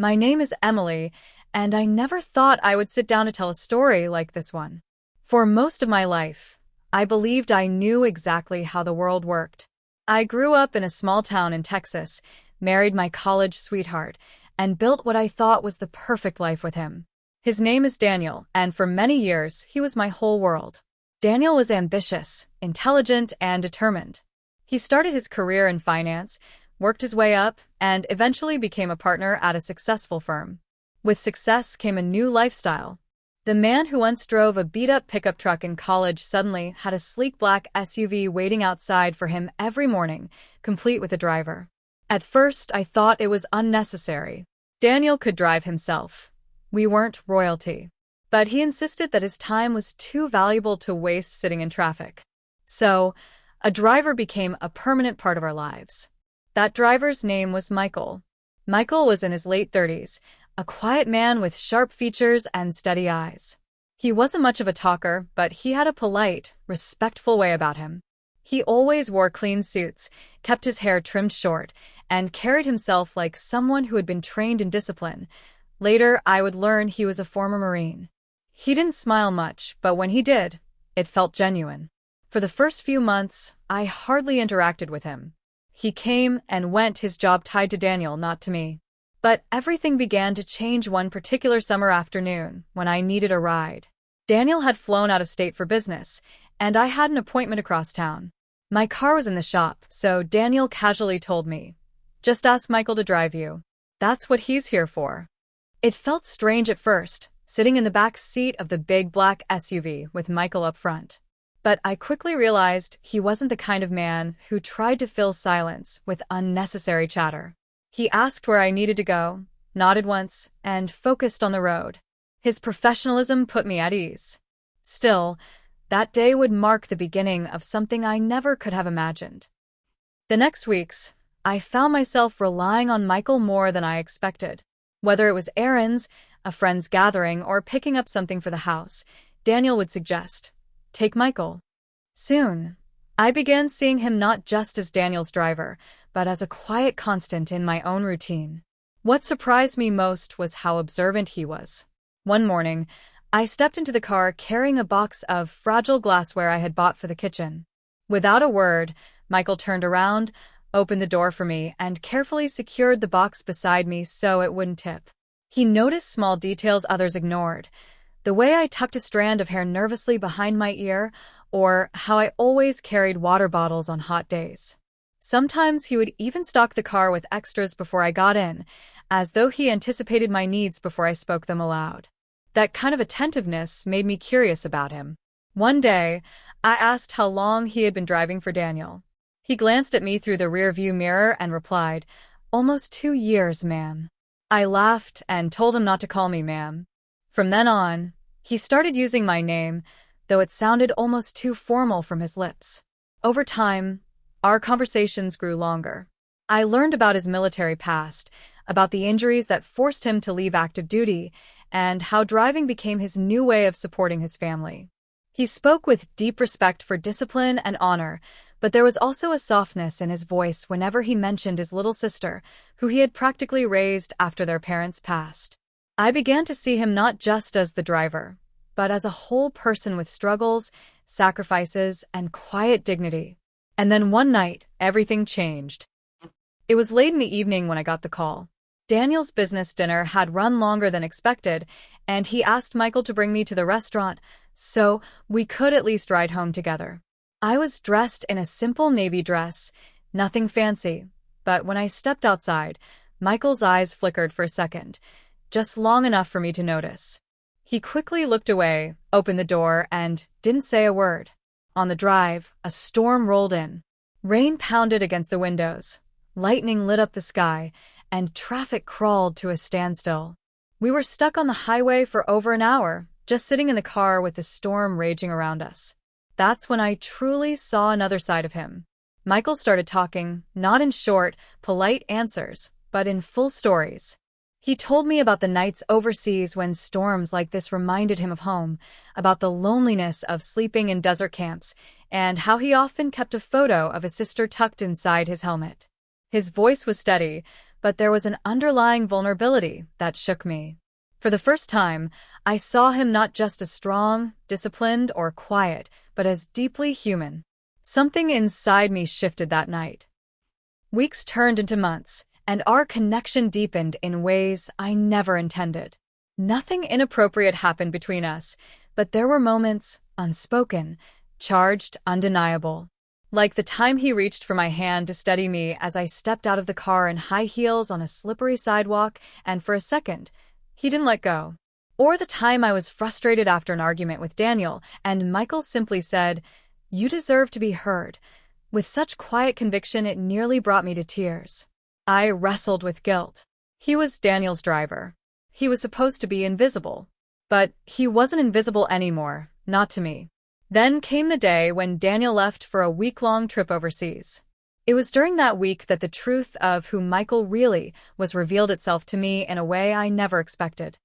My name is Emily, and I never thought I would sit down to tell a story like this one. For most of my life, I believed I knew exactly how the world worked. I grew up in a small town in Texas, married my college sweetheart, and built what I thought was the perfect life with him. His name is Daniel, and for many years, he was my whole world. Daniel was ambitious, intelligent, and determined. He started his career in finance, worked his way up, and eventually became a partner at a successful firm. With success came a new lifestyle. The man who once drove a beat-up pickup truck in college suddenly had a sleek black SUV waiting outside for him every morning, complete with a driver. At first, I thought it was unnecessary. Daniel could drive himself. We weren't royalty. But he insisted that his time was too valuable to waste sitting in traffic. So, a driver became a permanent part of our lives. That driver's name was Michael. Michael was in his late 30s, a quiet man with sharp features and steady eyes. He wasn't much of a talker, but he had a polite, respectful way about him. He always wore clean suits, kept his hair trimmed short, and carried himself like someone who had been trained in discipline. Later, I would learn he was a former Marine. He didn't smile much, but when he did, it felt genuine. For the first few months, I hardly interacted with him. He came and went, his job tied to Daniel, not to me. But everything began to change one particular summer afternoon when I needed a ride. Daniel had flown out of state for business, and I had an appointment across town. My car was in the shop, so Daniel casually told me, "Just ask Michael to drive you. That's what he's here for." It felt strange at first, sitting in the back seat of the big black SUV with Michael up front. But I quickly realized he wasn't the kind of man who tried to fill silence with unnecessary chatter. He asked where I needed to go, nodded once, and focused on the road. His professionalism put me at ease. Still, that day would mark the beginning of something I never could have imagined. The next weeks, I found myself relying on Michael more than I expected. Whether it was errands, a friend's gathering, or picking up something for the house, Daniel would suggest, "Take Michael." Soon, I began seeing him not just as Daniel's driver, but as a quiet constant in my own routine. What surprised me most was how observant he was. One morning, I stepped into the car carrying a box of fragile glassware I had bought for the kitchen. Without a word, Michael turned around, opened the door for me, and carefully secured the box beside me so it wouldn't tip. He noticed small details others ignored. The way I tucked a strand of hair nervously behind my ear, or how I always carried water bottles on hot days. Sometimes he would even stock the car with extras before I got in, as though he anticipated my needs before I spoke them aloud. That kind of attentiveness made me curious about him. One day, I asked how long he had been driving for Daniel. He glanced at me through the rearview mirror and replied, "Almost 2 years, ma'am." I laughed and told him not to call me ma'am. From then on, he started using my name, though it sounded almost too formal from his lips. Over time, our conversations grew longer. I learned about his military past, about the injuries that forced him to leave active duty, and how driving became his new way of supporting his family. He spoke with deep respect for discipline and honor, but there was also a softness in his voice whenever he mentioned his little sister, who he had practically raised after their parents passed. I began to see him not just as the driver, but as a whole person with struggles, sacrifices, and quiet dignity. And then one night, everything changed. It was late in the evening when I got the call. Daniel's business dinner had run longer than expected, and he asked Michael to bring me to the restaurant so we could at least ride home together. I was dressed in a simple navy dress, nothing fancy, but when I stepped outside, Michael's eyes flickered for a second, just long enough for me to notice. He quickly looked away, opened the door, and didn't say a word. On the drive, a storm rolled in. Rain pounded against the windows, lightning lit up the sky, and traffic crawled to a standstill. We were stuck on the highway for over an hour, just sitting in the car with the storm raging around us. That's when I truly saw another side of him. Michael started talking, not in short, polite answers, but in full stories. He told me about the nights overseas when storms like this reminded him of home, about the loneliness of sleeping in desert camps, and how he often kept a photo of his sister tucked inside his helmet. His voice was steady, but there was an underlying vulnerability that shook me. For the first time, I saw him not just as strong, disciplined, or quiet, but as deeply human. Something inside me shifted that night. Weeks turned into months, and our connection deepened in ways I never intended. Nothing inappropriate happened between us, but there were moments, unspoken, charged, undeniable. Like the time he reached for my hand to steady me as I stepped out of the car in high heels on a slippery sidewalk, and for a second, he didn't let go. Or the time I was frustrated after an argument with Daniel, and Michael simply said, "You deserve to be heard," with such quiet conviction it nearly brought me to tears. I wrestled with guilt. He was Daniel's driver. He was supposed to be invisible. But he wasn't invisible anymore, not to me. Then came the day when Daniel left for a week-long trip overseas. It was during that week that the truth of who Michael really was revealed itself to me in a way I never expected.